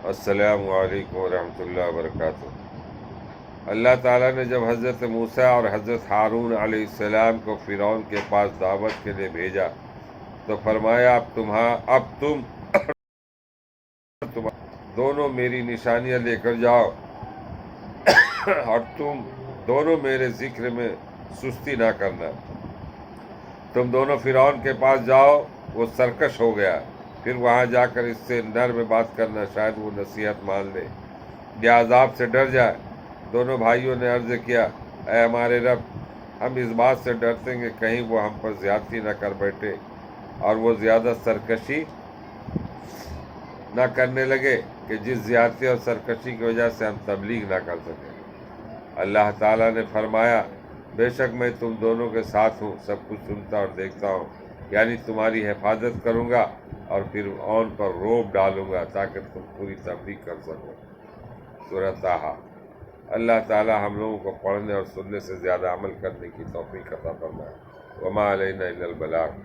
السلام علیکم ورحمۃ اللہ وبرکاتہ۔ اللہ تعالیٰ نے جب حضرت موسیٰ اور حضرت ہارون علیہ السلام کو فرعون کے پاس دعوت کے لیے بھیجا تو فرمایا اب تم دونوں میری نشانیاں لے کر جاؤ اور تم دونوں میرے ذکر میں سستی نہ کرنا۔ تم دونوں فرعون کے پاس جاؤ، وہ سرکش ہو گیا، پھر وہاں جا کر اس سے نرم بات کرنا، شاید وہ نصیحت مان لے یا عذاب سے ڈر جائے۔ دونوں بھائیوں نے عرض کیا، اے ہمارے رب، ہم اس بات سے ڈرتے ہیں کہ کہیں وہ ہم پر زیادتی نہ کر بیٹھے اور وہ زیادہ سرکشی نہ کرنے لگے کہ جس زیادتی اور سرکشی کی وجہ سے ہم تبلیغ نہ کر سکیں۔ اللہ تعالیٰ نے فرمایا، بے شک میں تم دونوں کے ساتھ ہوں، سب کچھ سنتا اور دیکھتا ہوں، یعنی تمہاری حفاظت کروں گا اور پھر ان پر روب ڈالوں گا تاکہ تم پوری تبلیغ کر سکو۔ سورہ طٰہٰ۔ اللہ تعالیٰ ہم لوگوں کو پڑھنے اور سننے سے زیادہ عمل کرنے کی توفیق عطا فرمائے۔ وما علینا الا البلاغ۔